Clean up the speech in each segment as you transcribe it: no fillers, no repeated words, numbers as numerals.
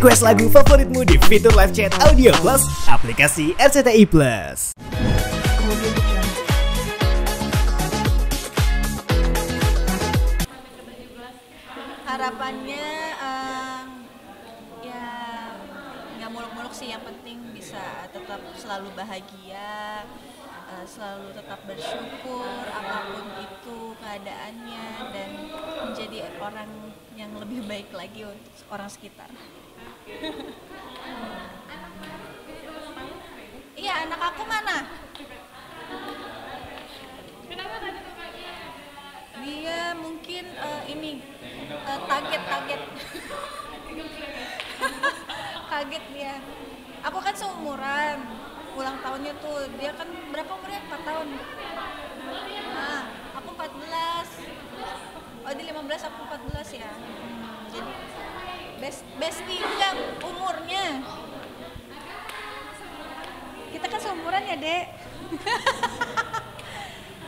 Request lagu favoritmu di fitur live chat Audio Plus aplikasi RCTI Plus. Harapannya ya nggak muluk-muluk sih, yang penting bisa tetap selalu bahagia, selalu tetap bersyukur apapun itu keadaannya, dan menjadi orang yang lebih baik lagi untuk orang sekitar. Iya, anak aku mana? Dia mungkin kaget kaget dia. Aku kan seumuran, ulang tahunnya tuh dia kan berapa umurnya? 4 tahun. Nah, aku 14. Oh, di 15, aku 14 ya. Jadi bestie enggak umurnya. Kita kan seumuran ya, Dek.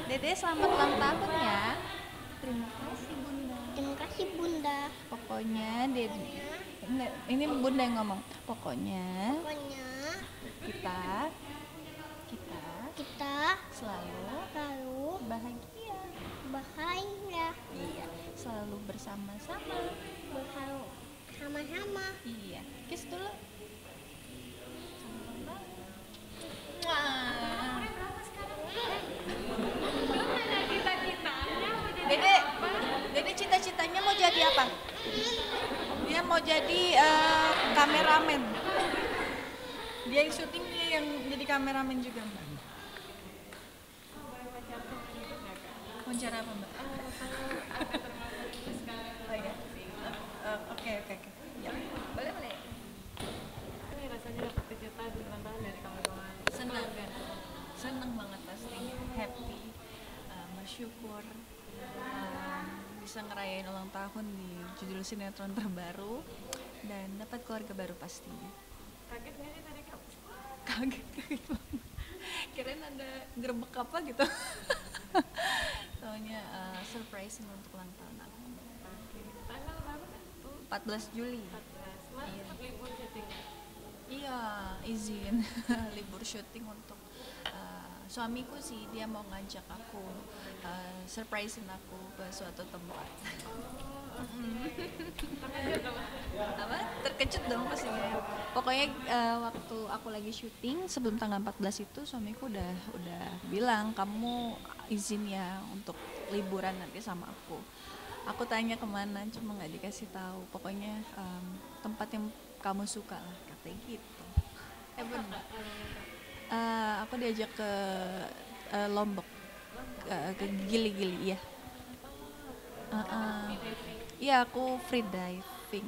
Dede, selamat ulang tahun ya. Terima kasih, Bunda. Terima kasih, Bunda. Pokoknya Dede, ini Bunda yang ngomong. Pokoknya kita selalu bahagia. Iya, selalu bersama-sama. Sama-sama. Iya, kiss dulu. Wah. Dede cita-citanya mau jadi apa? Dia mau jadi kameramen. Dia yang syuting, dia yang jadi kameramen juga, Mbak. Wawancara apa, Mbak? Oh iya. Oke. Ya. Boleh. Ini rasanya dapat kejutan ulang tahun dari kawan-kawan. Senang banget pasti, happy, bersyukur, bisa ngerayain ulang tahun di judul sinetron terbaru dan dapat keluarga baru pastinya. Kaget nggak sih tadi Kak? Kaget banget. Kirain ada gerbek apa gitu. Soalnya surprise untuk ulang tahun aku. Tanggal berapa kan? 14 Juli. 14. Mas tetap libur syuting. Iya, izin libur syuting untuk suamiku sih, dia mau ngajak aku surprisein aku ke suatu tempat. Apa? Terkejut dong pastinya. Pokoknya waktu aku lagi syuting sebelum tanggal 14 itu suamiku udah bilang, kamu izin ya untuk liburan nanti sama aku. Aku tanya kemana, cuma nggak dikasih tahu. Pokoknya tempat yang kamu suka lah, katanya gitu. Bener. Aku diajak ke Lombok, ke Gili-Gili, iya. Iya, aku free diving.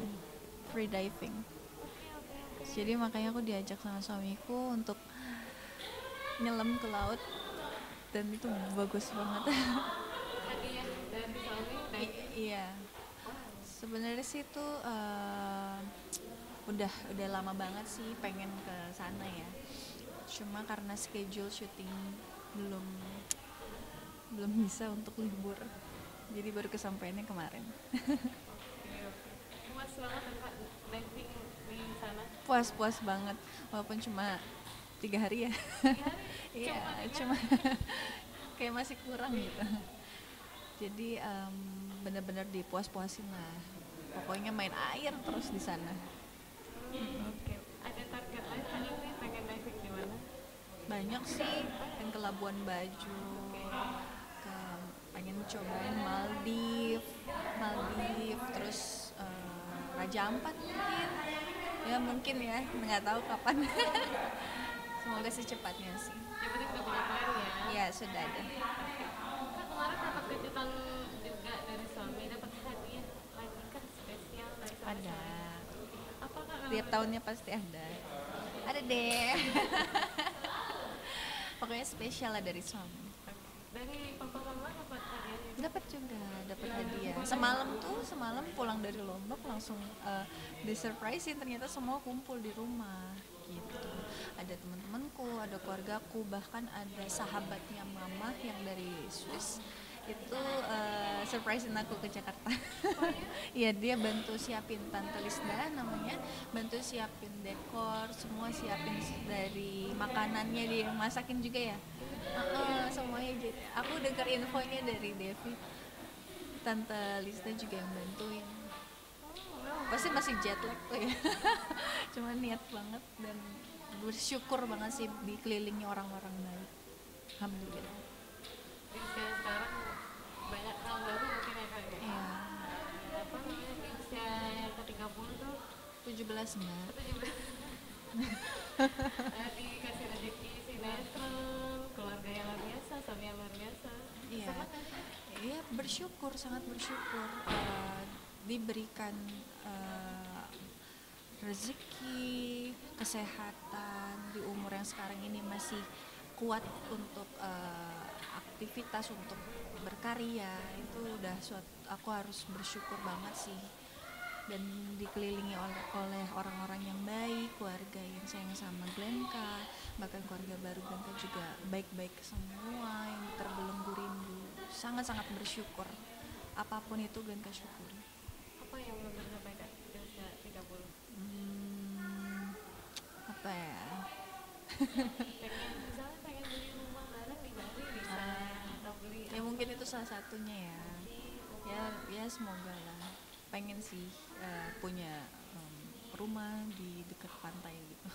Jadi makanya aku diajak sama suamiku untuk nyelam ke laut, dan itu bagus banget. Hadiah dari suami dan Iya. Sebenarnya sih itu udah lama banget sih pengen ke sana ya. Cuma karena schedule syuting belum bisa untuk libur, jadi baru kesampaiannya kemarin. puas banget kan Kak diving di sana. Puas banget, walaupun cuma 3 hari ya. Iya, cuma kayak masih kurang gitu. Jadi benar-benar dipuas-puasin lah. Pokoknya main air terus di sana. Oke. Ada target lain tadi nih, pengen diving di mana? Banyak sih, pengen ke Labuan Bajo, pengen cobain Maldives, terus Raja Ampat mungkin ya, nggak tahu kapan. Semoga secepatnya sih. Yang penting udah punya plan ya. Ya, sudah ada. Kak, kemarin dapat kejutan juga dari suami, dapat hadiah lagi kan spesial dari suami. Ada. Apa Kak? Tiap tahunnya pasti ada deh. Pokoknya spesial lah dari suami. Dari papa mama dapat hadiah. Dapat hadiah. Semalam pulang dari Lombok langsung disurprisein, ternyata semua kumpul di rumah gitu. Ada teman-temanku, ada keluargaku, bahkan ada sahabatnya mama yang dari Swiss itu surprisein aku ke Jakarta. Iya, dia bantu siapin Tante Lisda namanya, bantu siapin dekor, semua siapin dari makanannya, dia yang masakin juga ya. Semuanya aku dengar infonya dari Devi. Tante Lisda juga yang bantuin. Pasti masih jet lag tuh ya. Cuma niat banget dan bersyukur banget sih dikelilingi orang-orang baik. Alhamdulillah. Di usia sekarang banyak hal baru mungkin ya kak ya. Iya. Apa namanya di usia yang ke-30 tuh 17 Mbak. dikasih rezeki sinetron, keluarga yang luar biasa, suami yang luar biasa. Iya. Sama kan? Iya, bersyukur, sangat bersyukur diberikan rezeki, kesehatan di umur yang sekarang ini masih kuat untuk aktivitas, untuk berkarya. Itu udah aku harus bersyukur banget sih, dan dikelilingi oleh orang-orang yang baik, keluarga yang sayang sama Glenka, bahkan keluarga baru Glenka juga baik-baik semua, yang terbelenggu rindu. Sangat-sangat bersyukur, apapun itu Glenka syukuri. Apa yang belum tercapai kak di usia 30? Apa ya? pengen beli rumah bareng di Bali bisa, atau beli Ya mungkin itu salah satunya ya. Ya semoga lah. Pengen sih punya rumah di dekat pantai gitu.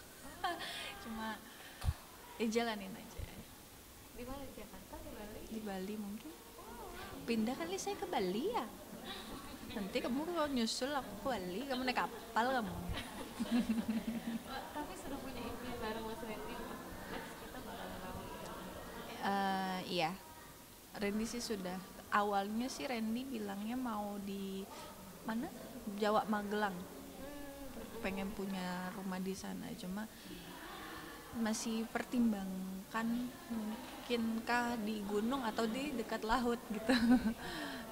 Cuma jalanin aja. di mana? Jakarta, di Bali? Di Bali mungkin. Pindah kali saya ke Bali ya. Nanti kamu kalau nyusul aku ke Bali, kamu naik kapal kamu. Tapi sudah punya impian bareng Mas Randy untuk next kita bakal ngelawan gitu. Iya. Randy sih sudah. Awalnya sih Randy bilangnya mau di mana? Jawa Magelang. Pengen punya rumah di sana, cuma masih pertimbangkan mungkinkah di gunung atau di dekat laut gitu.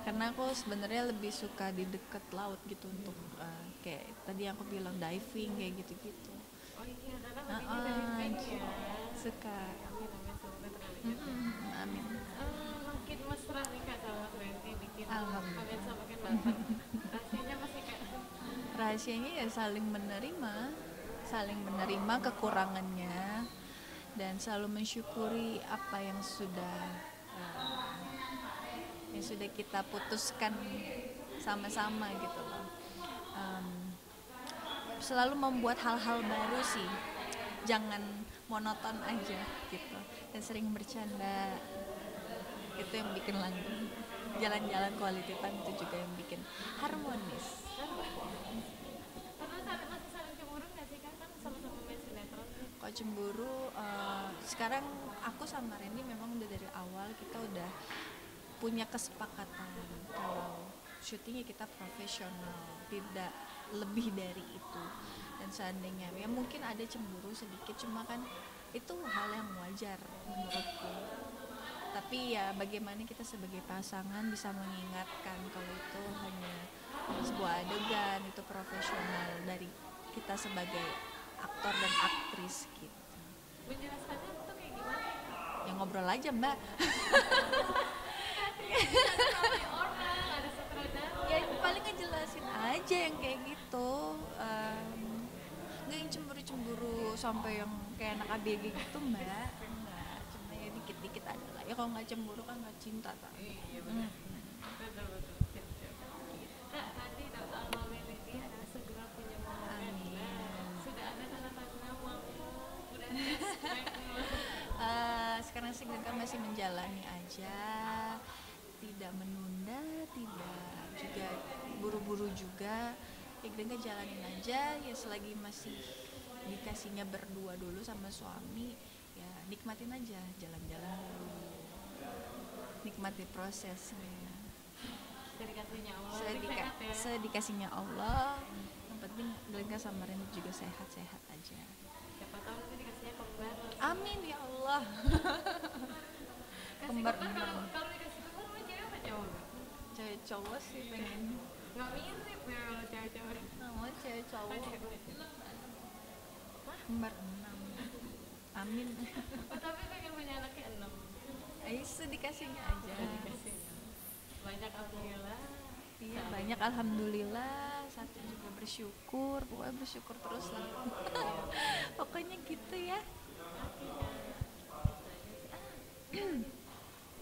Karena aku sebenarnya lebih suka di dekat laut gitu untuk kayak tadi aku bilang diving kayak gitu-gitu. Oh iya, karena hobinya diving ya. Suka. Amin, semoga terkabul. Amin. Makin mesra nih kak sama Mas Randy bikin Alhamdulillah. kalian semakin mantap. Rahasianya masih kak? Rahasianya ya saling menerima kekurangannya dan selalu mensyukuri apa yang sudah kita putuskan sama-sama gitu loh. Selalu membuat hal-hal baru sih, jangan monoton aja gitu, dan sering bercanda. Itu yang bikin langgeng. Jalan-jalan quality time itu juga yang bikin harmonis. Pernah masih saling cemburu nggak sih kak? Kan sama-sama main sinetron. Kalau cemburu, sekarang aku sama Randy memang udah dari awal kita udah punya kesepakatan kalau syutingnya kita profesional, tidak lebih dari itu. Dan seandainya ya mungkin ada cemburu sedikit, cuma kan itu hal yang wajar menurutku. Tapi ya bagaimana kita sebagai pasangan bisa mengingatkan kalau itu hanya sebuah adegan, itu profesional dari kita sebagai aktor dan aktris gitu. Menjelaskannya tuh kayak gimana? Ya ngobrol aja Mbak. Ada orang, ada sutradara. Ya paling ngejelasin aja yang kayak gitu. Nggak yang cemburu-cemburu sampai yang kayak anak ABG gitu Mbak. Enggak, cuma ya dikit-dikit ada lah. Ya kalau nggak cemburu kan nggak cinta tak. Iya betul. Betul. Siap. Kak, tadi doa Mama Randy adalah segera punya Mama Randy. Sudah ada tanda-tanda Mama udah Sekarang sih Glenka masih menjalani aja, tidak menunda, tidak juga buru-buru juga. Ya Glenka jalanin aja, ya selagi masih dikasihnya berdua dulu sama suami, ya nikmatin aja, jalan-jalan dulu, nikmati prosesnya. Sedikasihnya Allah. Sedikasihnya Allah. Yang penting Glenka sama Randy juga sehat-sehat aja. Siapa tahu nanti dikasihnya kembar. Amin ya Allah. Kembar enam. Kalau dikasih kembar mau cewek apa cowok? Cewek cowok sih pengen. Nggak mirip ya kalau cewek-cewek. Mau cewek cowok. Kembar 6. Amin. Tapi pengen punya anaknya 6. Ayo dikasihnya aja. Dikasih. banyak alhamdulillah. Iya banyak alhamdulillah, satu juga bersyukur, pokoknya bersyukur terus lah. Pokoknya gitu ya.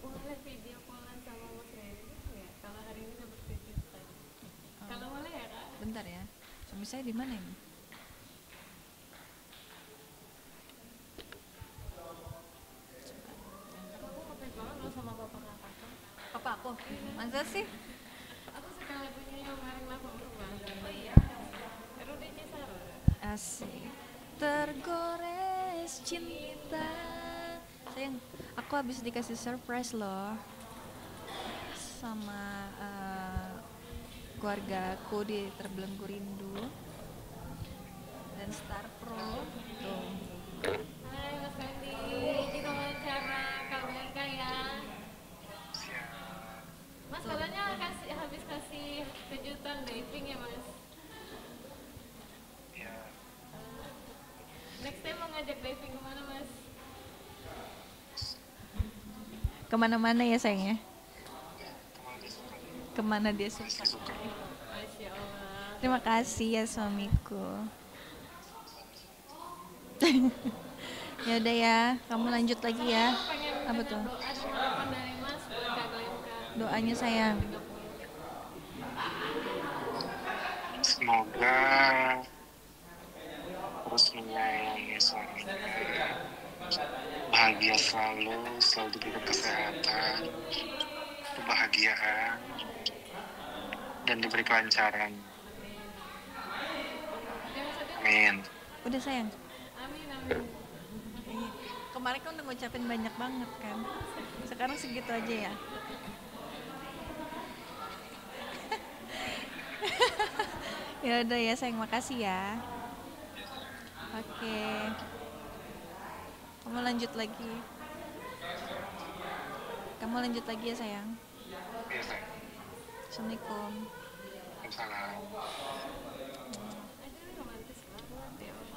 Boleh video callan sama Mas Randy ya? Kalau hari ini dapat kejutan. Kalau boleh ya kak? Bentar ya, suami saya di mana ini? Aku ngefans banget loh sama bapak kakak. Papa aku, masa sih? Aku suka lagunya yang bareng lagu berubah. Oh iya. Rudy Cisaro. Asik. Tergores cinta. Sayang, aku habis dikasih surprise loh sama keluargaku di Terbelenggu Rindu dan Star Pro. Tuh. Hai Mas Randy, kita wawancara Kak Bianca ya. Mas katanya habis kasih kejutan diving ya Mas? Ya, Next time mau ngajak diving kemana Mas? Kemana-mana ya sayang ya? kemana suka Kemana dia suka. pasti suka. Masya Allah. Terima kasih ya suamiku. Ya udah ya, kamu lanjut lagi ya. Pengen Apa dengar tuh? doa dan harapan dari Mas buat Kak Bianca. Doanya sayang. Semoga terus menyayangi suaminya, bahagia selalu diberikan kesehatan, kebahagiaan, dan diberi kelancaran. Amin. Udah sayang. Amin amin. Kemarin kan udah ngucapin banyak banget kan. Sekarang segitu aja ya. Ya udah ya sayang, makasih ya. Oke. Kamu lanjut lagi. Kamu lanjut lagi ya sayang. Iya, sayang. Assalamualaikum. Waalaikumsalam. Aduh romantis banget ya. Aku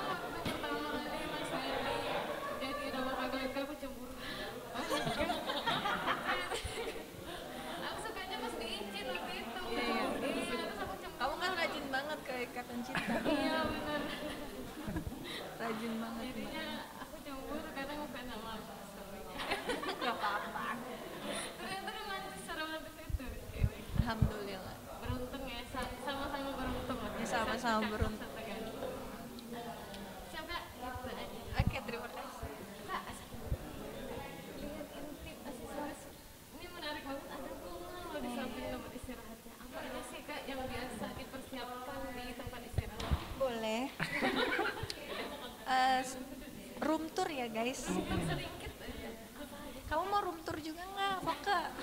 waktu pertama kali Mas Randy jadi nama Kak Bianca aku cemburu. Aku sukanya pas diizin waktu itu. Iya, terus aku cemburu. Kamu kan rajin banget ke Ikatan Cinta. Iya benar. Rajin banget. Jadinya aku cemburu karena ngefans sama suaminya. Gak apa-apa. Ternyata romantis seromantis itu cewek. Alhamdulillah. Beruntung ya, sama-sama beruntung lah. Ya, sama-sama Satu beruntung. satu ganteng. Coba gitu aja. Oke, terima kasih. Kak, lihat intip aksesoris. Ini menarik banget, ada bunga loh di samping tempat istirahatnya. Apa aja sih Kak yang biasa dipersiapkan di tempat istirahat? Boleh. Room tour ya guys. Sedikit aja. Apa aja? Kamu mau room tour juga nggak, Foka?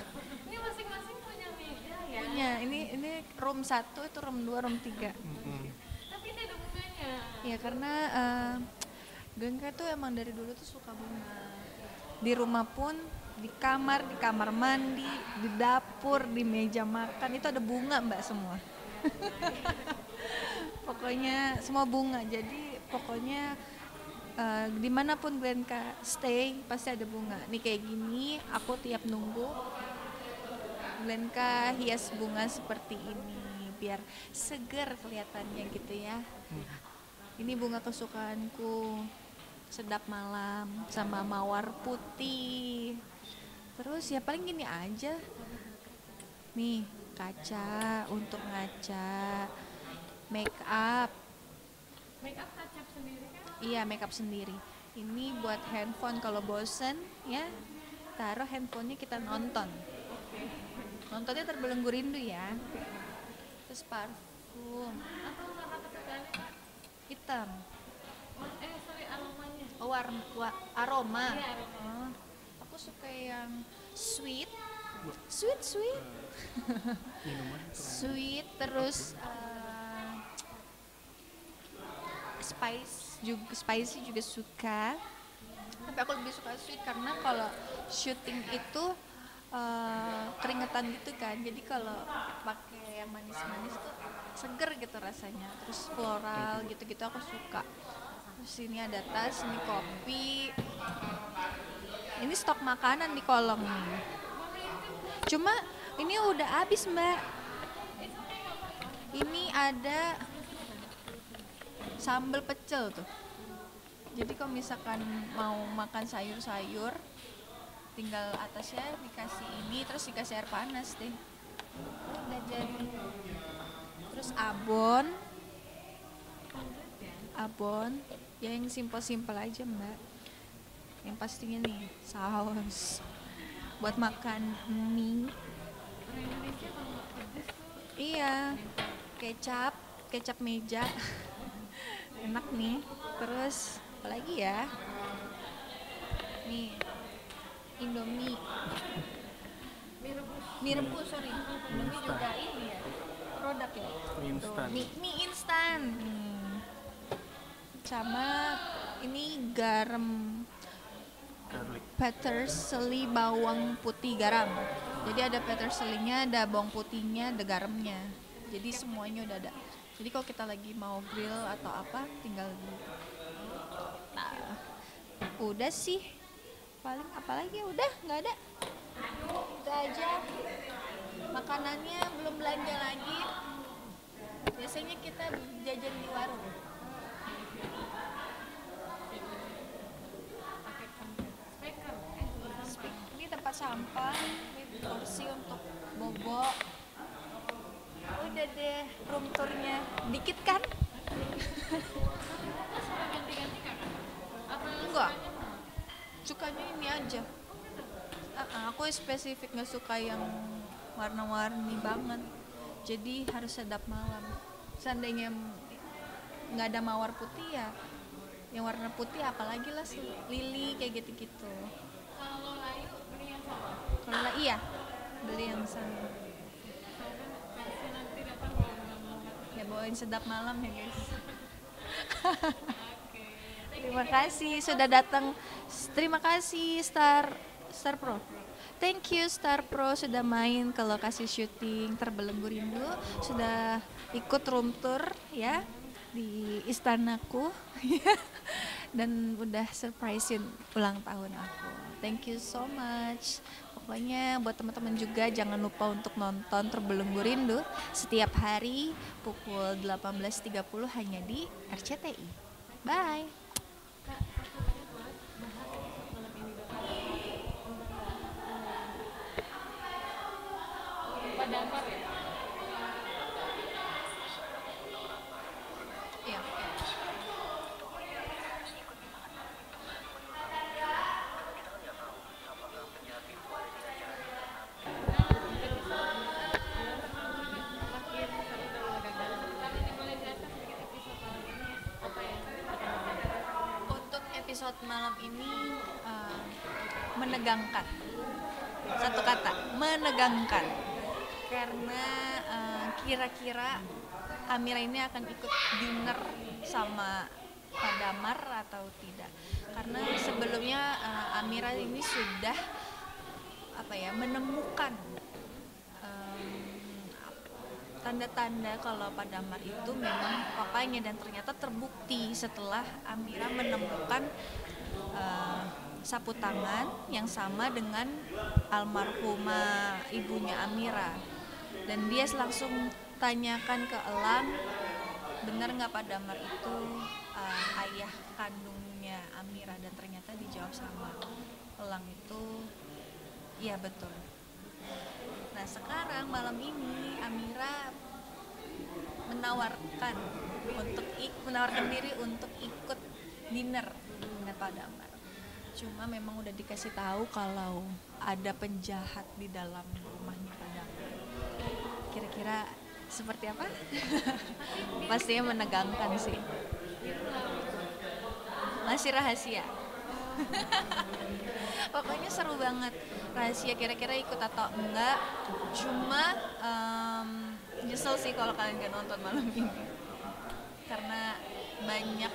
Ini masing-masing punya meja ya. Punya. Ini room 1, itu room 2, room 3. Tapi ini ada bunganya. Ya karena Genka tuh emang dari dulu tuh suka bunga. Di rumah pun, di kamar mandi, di dapur, di meja makan itu ada bunga mbak semua. Pokoknya semua bunga. Jadi pokoknya dimanapun Glenka stay pasti ada bunga. Nih kayak gini, aku tiap nunggu Glenka hias bunga seperti ini biar seger kelihatannya gitu ya. Ini bunga kesukaanku, sedap malam sama mawar putih. Terus ya paling gini aja. Nih kaca untuk ngaca, make up. Make up touch up sendiri kan? Iya, makeup sendiri. Ini buat handphone kalau bosen ya, taruh handphonenya kita nonton. Nontonnya Terbelenggu Rindu ya. Terus parfum Atau warna kesukaannya Kak? hitam. Sorry aromanya. Oh, aroma. Iya, aroma. Oh, aku suka yang sweet. Sweet. Sweet terus spicy juga suka, tapi aku lebih suka sweet karena kalau syuting itu keringetan gitu kan, jadi kalau pakai yang manis-manis tuh seger gitu rasanya. Terus floral gitu-gitu aku suka. Terus ini ada tas, ini kopi, ini stok makanan di kolong nih. Cuma ini udah habis Mbak. Ini ada sambal pecel tuh. Jadi kalau misalkan mau makan sayur-sayur, tinggal atasnya dikasih ini, terus dikasih air panas deh. Udah jadi. Terus abon, ya yang simpel-simpel aja Mbak. Yang pastinya nih saus buat makan mie. Iya, kecap meja. Enak nih. Terus apa lagi ya? Nih, Indomie. Mie rebus, sorry. Indomie juga ini ya. Produk ya. Instan. Mie instan. Sama ini garam, Garlic. peterseli, bawang putih, garam. Jadi ada peterselinya, ada bawang putihnya, ada garamnya. Jadi semuanya udah ada. Jadi kalau kita lagi mau grill atau apa, tinggal nah, udah sih. Paling apa lagi? Udah, nggak ada. Itu aja. Makanannya belum belanja lagi. Biasanya kita jajan di warung. Ini tempat sampah, ini kursi untuk bobo. Udah deh, room tournya dikit kan? Enggak, sukanya ini aja. Aku spesifik nggak suka yang warna-warni banget. Jadi harus sedap malam. Seandainya nggak ada mawar putih ya, yang warna putih apalagi lah, lili kayak gitu-gitu. Kalau layu beli yang sama. Kalau iya, beli yang sama. Versi nanti datang bawa bunga. Ya bawain sedap malam ya guys. Terima kasih sudah datang. Terima kasih Star Pro. Thank you Star Pro sudah main ke lokasi syuting Terbelenggu Rindu, sudah ikut room tour ya di istanaku dan udah surprisein ulang tahun aku. Thank you so much. Pokoknya buat teman-teman juga jangan lupa untuk nonton Terbelenggu Rindu setiap hari pukul 18.30 hanya di RCTI. Bye. Damar ya. Iya. Untuk episode malam ini menegangkan. Satu kata, menegangkan. Karena kira-kira Amira ini akan ikut dinner sama Pak Damar atau tidak. Karena sebelumnya Amira ini sudah menemukan tanda-tanda kalau Pak Damar itu memang papanya, dan ternyata terbukti setelah Amira menemukan sapu tangan yang sama dengan almarhumah ibunya Amira. Dan dia langsung tanyakan ke Elang, benar nggak Pak Damar itu ayah kandungnya Amira, dan ternyata dijawab sama Elang itu iya betul. Nah sekarang malam ini Amira menawarkan diri untuk ikut dinner dengan Pak Damar. Cuma memang udah dikasih tahu kalau ada penjahat di dalam rumahnya Pak Damar. Kira-kira seperti apa? Pastinya menegangkan sih. Masih rahasia. Pokoknya seru banget. Rahasia kira-kira ikut atau enggak. Cuma nyesel sih kalau kalian gak nonton malam ini. Karena banyak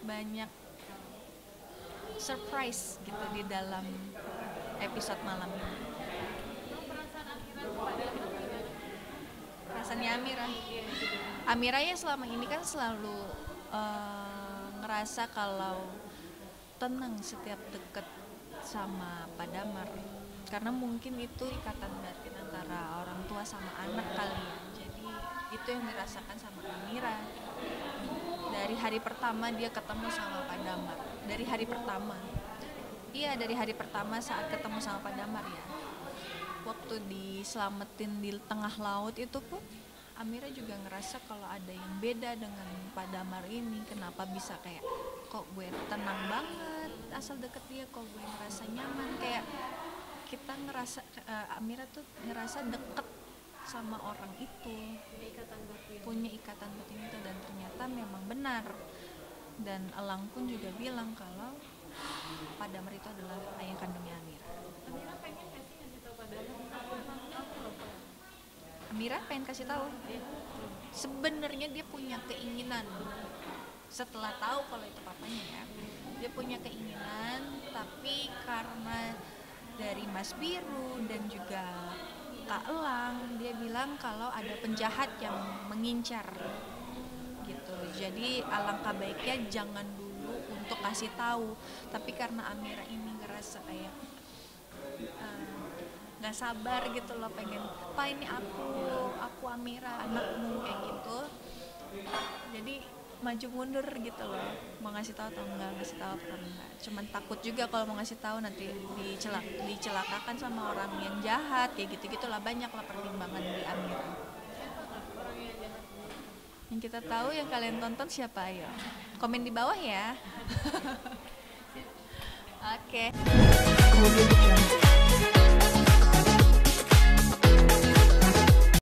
banyak surprise gitu di dalam episode malam ini. Perasaannya Amira ya selama ini kan selalu ngerasa kalau tenang setiap deket sama Pak Damar, karena mungkin itu ikatan batin antara orang tua sama anak kali ya. Jadi itu yang dirasakan sama Amira dari hari pertama dia ketemu sama Pak Damar. Dari hari pertama, iya, dari hari pertama saat ketemu sama Pak Damar ya, waktu diselamatin di tengah laut itu pun Amira juga ngerasa kalau ada yang beda dengan Pak Damar ini. Kenapa bisa kayak, kok gue tenang banget asal deket dia, kok gue ngerasa nyaman, kayak kita ngerasa Amira tuh ngerasa deket sama orang itu, punya ikatan batin itu. Dan ternyata memang benar, dan Elang pun juga bilang kalau Pak Damar itu adalah ayah kandungnya Amira. Amira pengen nggak sih ngasih tahu Pak Damar? Aku lupa. Amira pengen kasih tahu. Sebenarnya dia punya keinginan. Setelah tahu kalau itu papanya ya, dia punya keinginan, tapi karena dari Mas Biru dan juga Kak Elang, dia bilang kalau ada penjahat yang mengincar gitu. Jadi alangkah baiknya jangan dulu untuk kasih tahu. Tapi karena Amira ini ngerasa kayak nggak sabar gitu loh, pengen, Pak ini aku Amira anakmu, kayak gitu. Jadi maju mundur gitu loh, mau ngasih tahu atau enggak, ngasih tahu atau enggak. Cuman takut juga kalau mau ngasih tahu nanti dicelakakan sama orang yang jahat, kayak gitu-gitulah, banyak lah pertimbangan di Amira. Yang kita tahu, yang kalian tonton siapa, ayo komen di bawah ya. Oke.